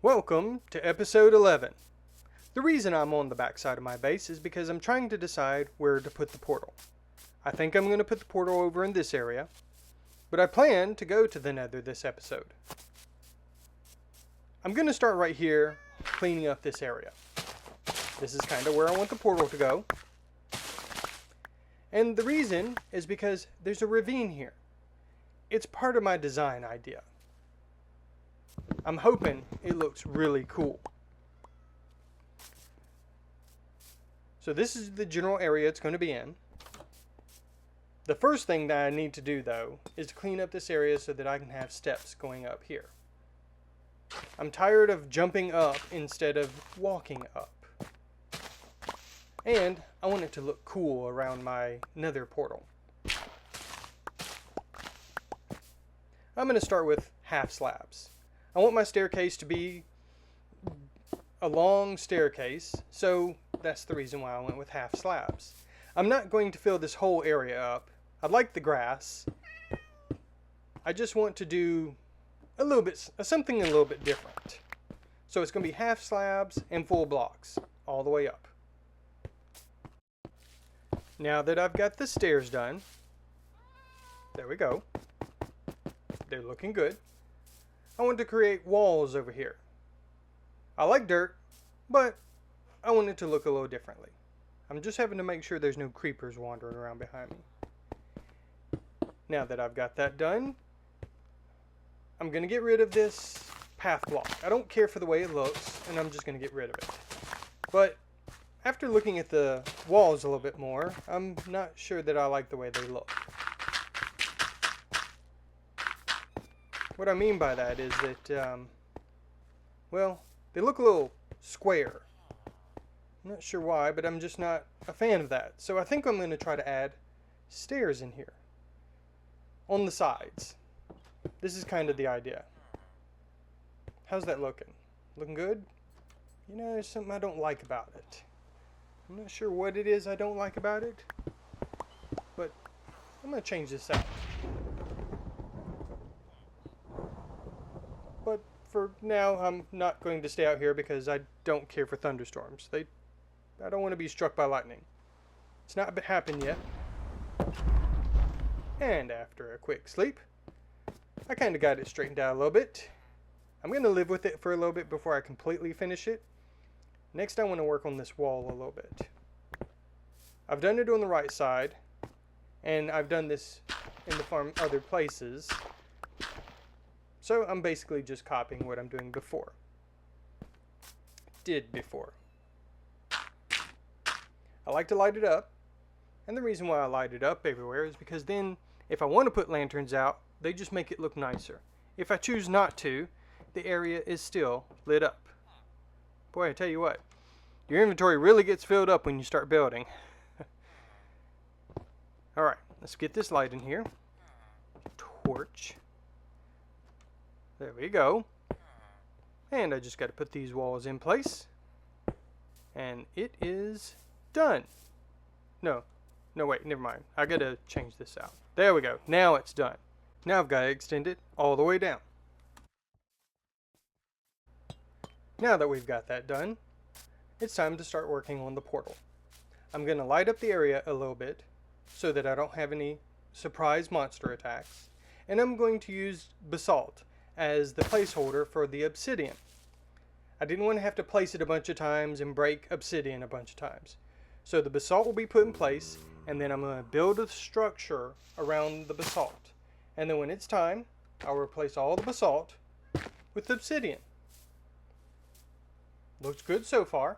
Welcome to episode 11. The reason I'm on the back side of my base is because I'm trying to decide where to put the portal. I think I'm going to put the portal over in this area, but I plan to go to the Nether this episode. I'm going to start right here, cleaning up this area. This is kind of where I want the portal to go. And the reason is because there's a ravine here. It's part of my design idea. I'm hoping it looks really cool. So this is the general area it's going to be in. The first thing that I need to do though is to clean up this area so that I can have steps going up here. I'm tired of jumping up instead of walking up. And I want it to look cool around my nether portal. I'm going to start with half slabs. I want my staircase to be a long staircase, so that's the reason why I went with half slabs. I'm not going to fill this whole area up. I like the grass. I just want to do a little bit, something a little bit different. So it's going to be half slabs and full blocks all the way up. Now that I've got the stairs done, there we go. They're looking good. I want to create walls over here. I like dirt, but I want it to look a little differently. I'm just having to make sure there's no creepers wandering around behind me. Now that I've got that done, I'm going to get rid of this path block. I don't care for the way it looks, and I'm just going to get rid of it. But after looking at the walls a little bit more, I'm not sure that I like the way they look. What I mean by that is that, well, they look a little square. I'm not sure why, but I'm just not a fan of that. So I think I'm going to try to add stairs in here on the sides. This is kind of the idea. How's that looking? Looking good? You know, there's something I don't like about it. I'm not sure what it is I don't like about it, but I'm going to change this out. But for now, I'm not going to stay out here because I don't care for thunderstorms. I don't want to be struck by lightning. It's not happened yet. And after a quick sleep, I kind of got it straightened out a little bit. I'm going to live with it for a little bit before I completely finish it. Next, I want to work on this wall a little bit. I've done it on the right side, and I've done this in the farm other places. So I'm basically just copying what I'm doing before. Did before. I like to light it up, and the reason why I light it up everywhere is because then if I want to put lanterns out, they just make it look nicer. If I choose not to, the area is still lit up. Boy, I tell you what, your inventory really gets filled up when you start building. Alright, let's get this light in here. Torch. There we go. And I just got to put these walls in place. And it is done. No, wait, never mind. I got to change this out. There we go. Now it's done. Now I've got to extend it all the way down. Now that we've got that done, it's time to start working on the portal. I'm going to light up the area a little bit so that I don't have any surprise monster attacks. And I'm going to use basalt as the placeholder for the obsidian. I didn't want to have to place it a bunch of times and break obsidian a bunch of times. So the basalt will be put in place, and then I'm going to build a structure around the basalt. And then when it's time, I'll replace all the basalt with obsidian. Looks good so far.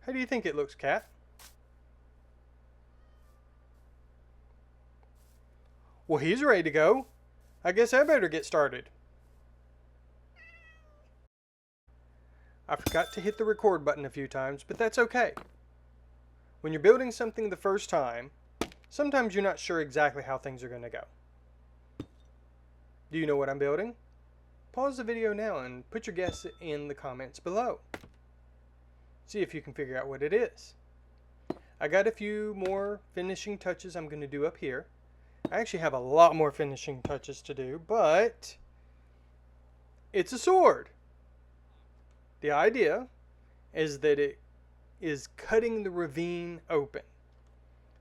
How do you think it looks, Cat? Well, he's ready to go. I guess I better get started. I forgot to hit the record button a few times, but that's okay. When you're building something the first time, sometimes you're not sure exactly how things are going to go. Do you know what I'm building? Pause the video now and put your guess in the comments below. See if you can figure out what it is. I got a few more finishing touches I'm going to do up here. I actually have a lot more finishing touches to do, but It's a sword. The idea is that it is cutting the ravine open.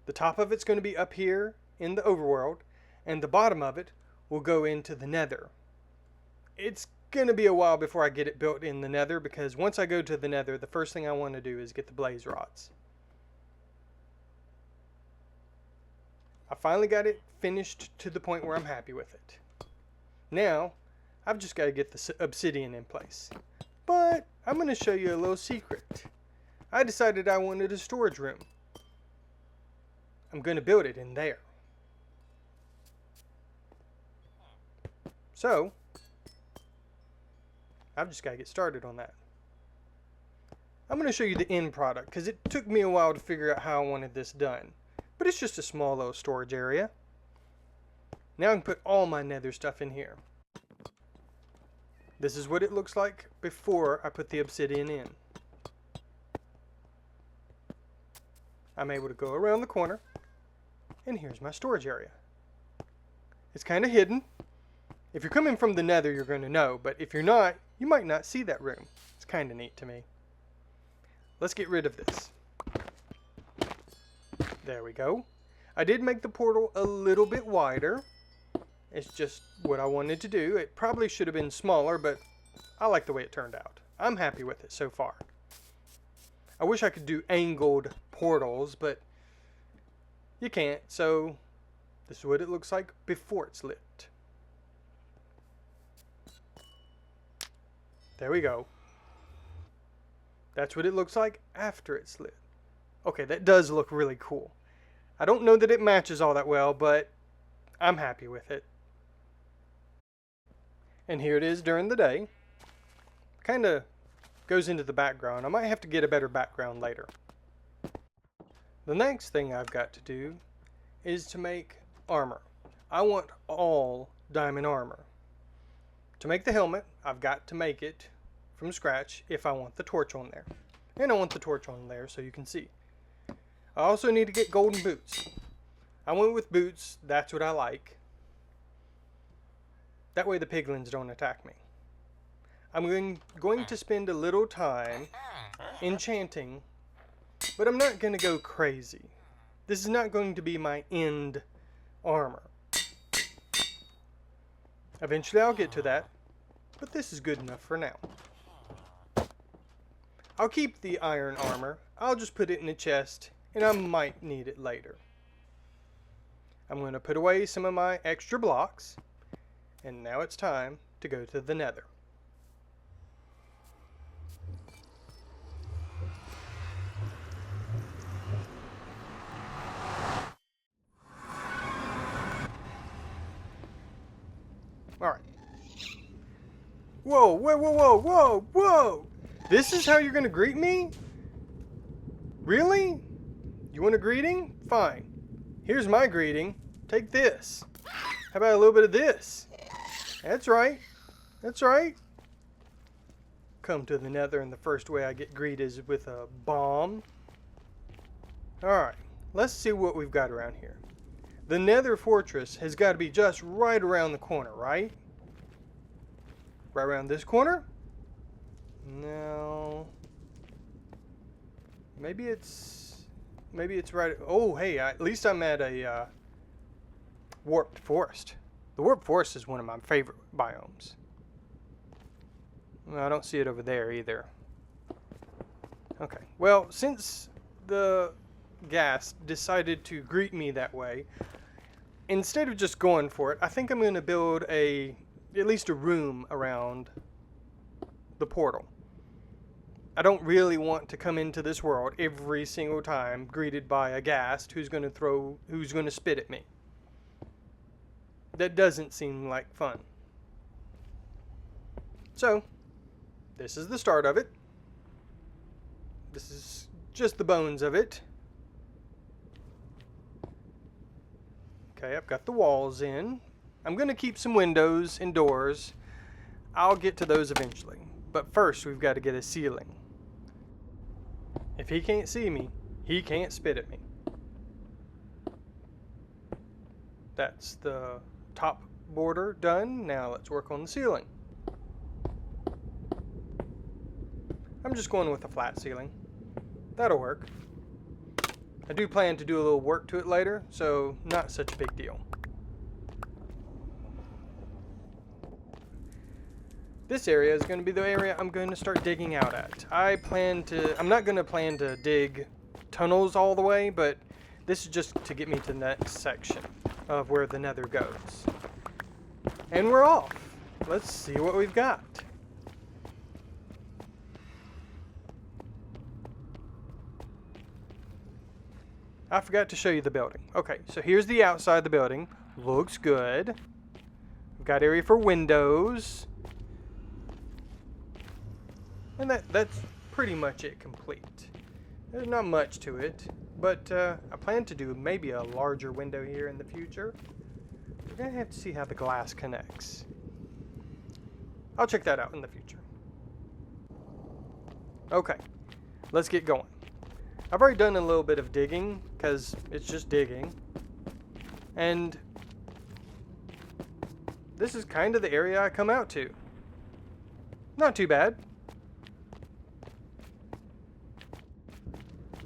The top of it's going to be up here in the overworld, and the bottom of it will go into the nether. It's going to be a while before I get it built in the nether, because once I go to the nether, the first thing I want to do is get the blaze rods. I finally got it finished to the point where I'm happy with it. Now, I've just got to get the obsidian in place. But I'm going to show you a little secret. I decided I wanted a storage room. I'm going to build it in there. So, I've just got to get started on that. I'm going to show you the end product, because it took me a while to figure out how I wanted this done. But it's just a small little storage area. Now I can put all my nether stuff in here. This is what it looks like before I put the obsidian in. I'm able to go around the corner, and here's my storage area. It's kind of hidden. If you're coming from the nether, you're going to know, but if you're not, you might not see that room. It's kind of neat to me. Let's get rid of this. There we go. I did make the portal a little bit wider. It's just what I wanted to do. It probably should have been smaller, but I like the way it turned out. I'm happy with it so far. I wish I could do angled portals, but you can't, so this is what it looks like before it's lit. There we go. That's what it looks like after it's lit. Okay, that does look really cool. I don't know that it matches all that well, but I'm happy with it. And here it is during the day. Kind of goes into the background. I might have to get a better background later. The next thing I've got to do is to make armor. I want all diamond armor. To make the helmet, I've got to make it from scratch if I want the torch on there. And I want the torch on there so you can see. I also need to get golden boots. I went with boots, that's what I like. That way the piglins don't attack me. I'm going to spend a little time enchanting, but I'm not going to go crazy. This is not going to be my end armor. Eventually I'll get to that, but this is good enough for now. I'll keep the iron armor. I'll just put it in a chest, and I might need it later. I'm going to put away some of my extra blocks, and now it's time to go to the nether. Alright. Whoa, whoa, whoa, whoa, whoa, whoa! This is how you're going to greet me? Really? You want a greeting? Fine. Here's my greeting. Take this. How about a little bit of this? That's right. That's right. Come to the nether, and the first way I get greeted is with a bomb. Alright, let's see what we've got around here. The nether fortress has got to be just right around the corner, right? Right around this corner? No. Maybe it's right. Oh, hey, at least I'm at a warped forest. The warped forest is one of my favorite biomes. Well, I don't see it over there either. Okay. Well, since the ghast decided to greet me that way, instead of just going for it, I think I'm going to build at least a room around the portal. I don't really want to come into this world every single time greeted by a ghast who's going to spit at me. That doesn't seem like fun. So, this is the start of it. This is just the bones of it. Okay, I've got the walls in. I'm going to keep some windows and doors. I'll get to those eventually. But first, we've got to get a ceiling. If he can't see me, he can't spit at me. That's the top border done. Now let's work on the ceiling. I'm just going with a flat ceiling. That'll work. I do plan to do a little work to it later, so not such a big deal. This area is going to be the area I'm going to start digging out at. I'm not going to plan to dig tunnels all the way, but this is just to get me to the next section of where the nether goes. And we're off. Let's see what we've got. I forgot to show you the building. Okay, so here's the outside of the building. Looks good. We've got area for windows. And that's pretty much it complete. There's not much to it, but I plan to do maybe a larger window here in the future. We're going to have to see how the glass connects. I'll check that out in the future. Okay, let's get going. I've already done a little bit of digging, because it's just digging. And this is kind of the area I come out to. Not too bad.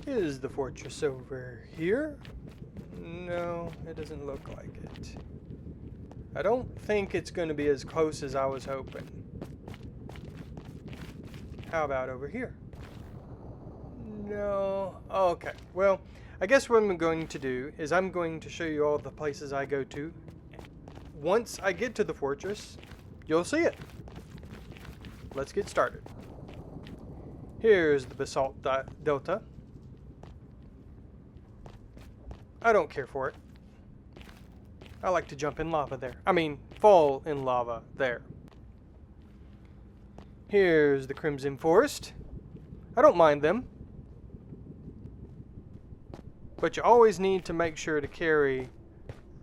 Is the fortress over here? No, it doesn't look like it. I don't think it's going to be as close as I was hoping. How about over here? No. Oh, okay. Well, I guess what I'm going to do is I'm going to show you all the places I go to. Once I get to the fortress, you'll see it. Let's get started. Here's the basalt delta. I don't care for it. I like to jump in lava there. I mean, fall in lava there. Here's the Crimson Forest. I don't mind them. But you always need to make sure to carry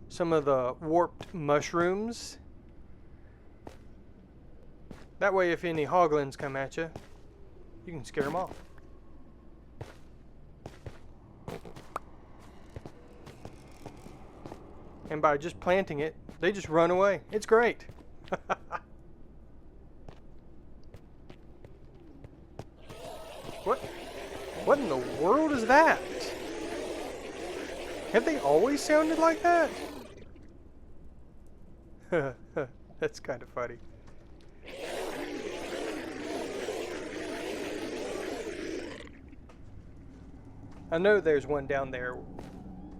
some of the warped mushrooms. That way if any hoglins come at you, you can scare them off. And by just planting it, they just run away. It's great. What in the world is that? Have they always sounded like that? That's kind of funny. I know there's one down there,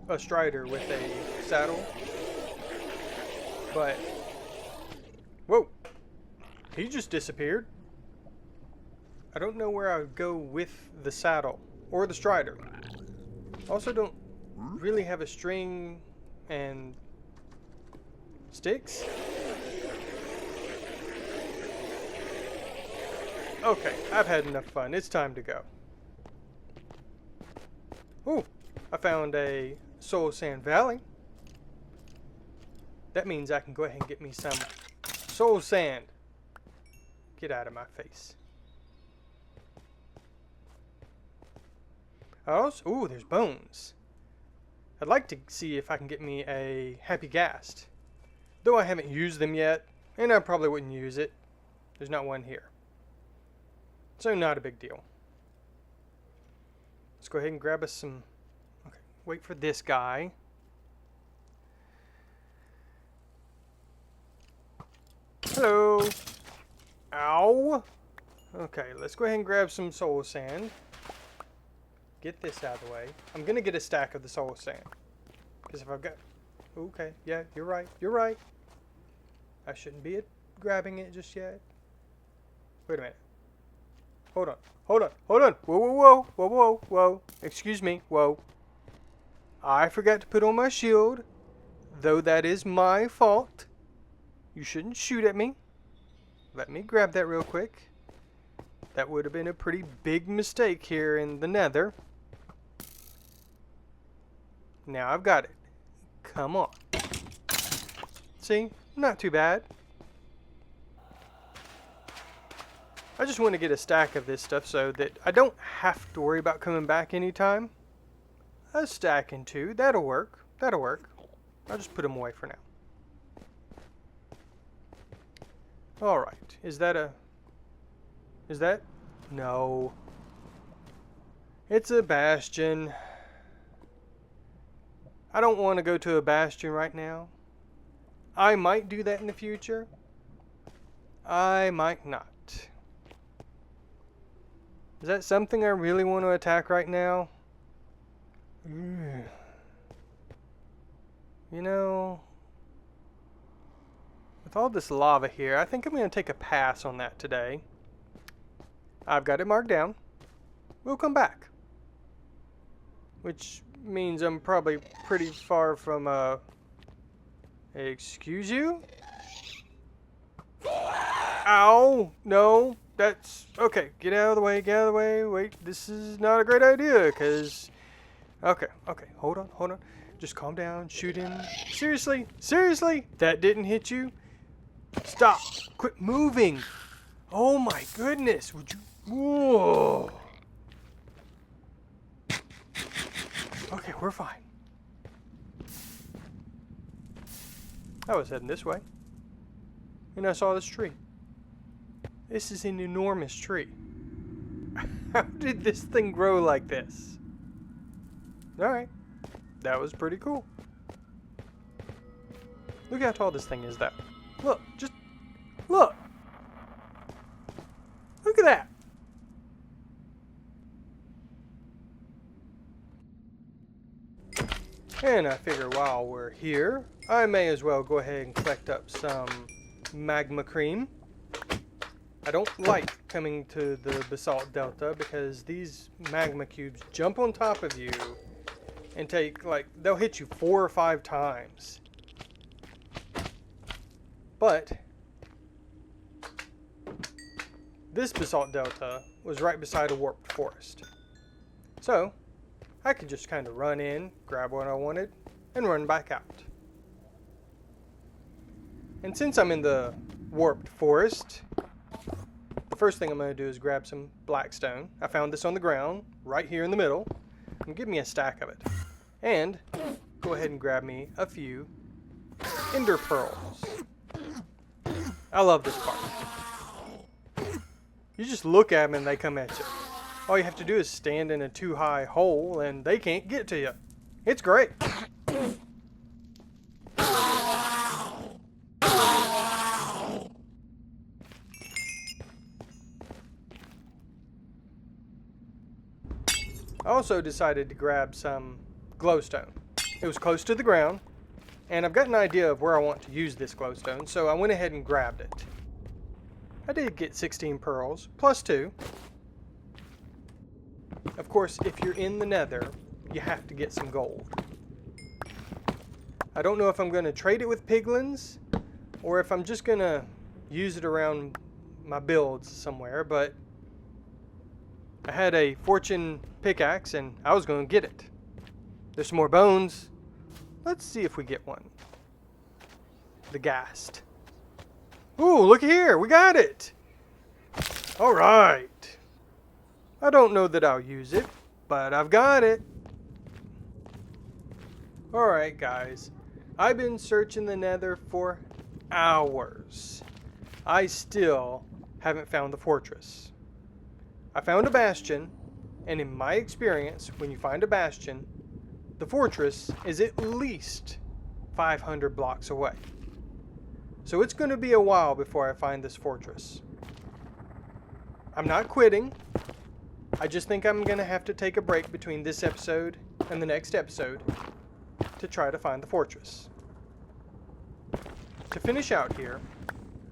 a strider with a saddle. But, whoa, he just disappeared. I don't know where I would go with the saddle or the strider. Also don't really have a string and sticks. Okay, I've had enough fun. It's time to go. Ooh, I found a soul sand valley. That means I can go ahead and get me some soul sand. Get out of my face. Also, ooh, there's bones. I'd like to see if I can get me a happy ghast. Though I haven't used them yet, and I probably wouldn't use it. There's not one here. So not a big deal. Let's go ahead and grab us some... Okay, wait for this guy. Hello. Ow. Okay, let's go ahead and grab some soul sand. Get this out of the way. I'm going to get a stack of the soul sand. Because if I've got... Okay, yeah, you're right. You're right. I shouldn't be grabbing it just yet. Wait a minute. Hold on. Hold on. Hold on. Whoa, whoa, whoa. Whoa, whoa, whoa. Excuse me. Whoa. I forgot to put on my shield. Though that is my fault. You shouldn't shoot at me. Let me grab that real quick. That would have been a pretty big mistake here in the nether. Now I've got it. Come on. See? Not too bad. I just want to get a stack of this stuff so that I don't have to worry about coming back anytime. A stack and two. That'll work. That'll work. I'll just put them away for now. Alright. Is that... No. It's a bastion. I don't want to go to a bastion right now. I might do that in the future. I might not. Is that something I really want to attack right now? You know, with all this lava here, I think I'm going to take a pass on that today. I've got it marked down. We'll come back. Which means I'm probably pretty far from, excuse you? Ow! No, that's... Okay, get out of the way, get out of the way. Wait, this is not a great idea, because... Okay, hold on. Just calm down, shoot him. Seriously? Seriously? That didn't hit you? Stop! Quit moving! Oh my goodness! Would you... Whoa! Okay, we're fine. I was heading this way. And I saw this tree. This is an enormous tree. How did this thing grow like this? Alright. That was pretty cool. Look how tall this thing is, though. Look, just look. Look at that. And I figure while we're here, I may as well go ahead and collect up some magma cream. I don't like coming to the basalt delta because these magma cubes jump on top of you and take, like, they'll hit you 4 or 5 times. But this basalt delta was right beside a warped forest. So I could just kind of run in, grab what I wanted, and run back out. And since I'm in the warped forest, the first thing I'm going to do is grab some blackstone. I found this on the ground, right here in the middle, and give me a stack of it. And go ahead and grab me a few ender pearls. I love this part. You just look at them and they come at you. All you have to do is stand in a too high hole and they can't get to you. It's great. I also decided to grab some glowstone. It was close to the ground, and I've got an idea of where I want to use this glowstone, so I went ahead and grabbed it. I did get 16 pearls, plus 2. Of course, if you're in the nether, you have to get some gold. I don't know if I'm going to trade it with piglins, or if I'm just going to use it around my builds somewhere, but I had a fortune pickaxe, and I was going to get it. There's some more bones. Let's see if we get one. The ghast. Ooh, look here. We got it. All right. I don't know that I'll use it, but I've got it. All right, guys. I've been searching the nether for hours. I still haven't found the fortress. I found a bastion, and in my experience, when you find a bastion, the fortress is at least 500 blocks away. So it's going to be a while before I find this fortress. I'm not quitting. I just think I'm going to have to take a break between this episode and the next episode to try to find the fortress. To finish out here,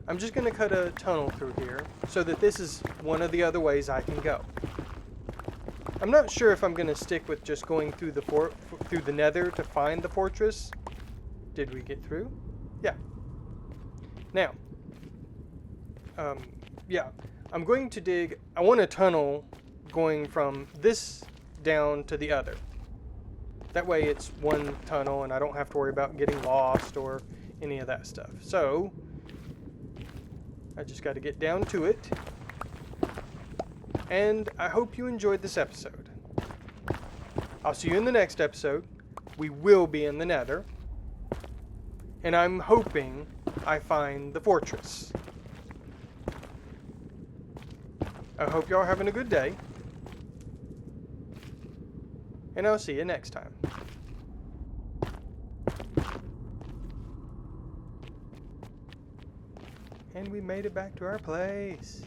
I'm just going to cut a tunnel through here so that this is one of the other ways I can go. I'm not sure if I'm going to stick with just going through the nether to find the fortress. Did we get through? Yeah. Now, yeah, I'm going to dig, I want a tunnel going from this down to the other. That way it's one tunnel and I don't have to worry about getting lost or any of that stuff. So, I just got to get down to it. And I hope you enjoyed this episode. I'll see you in the next episode. We will be in the nether. And I'm hoping I find the fortress. I hope y'all are having a good day. And I'll see you next time. And we made it back to our place.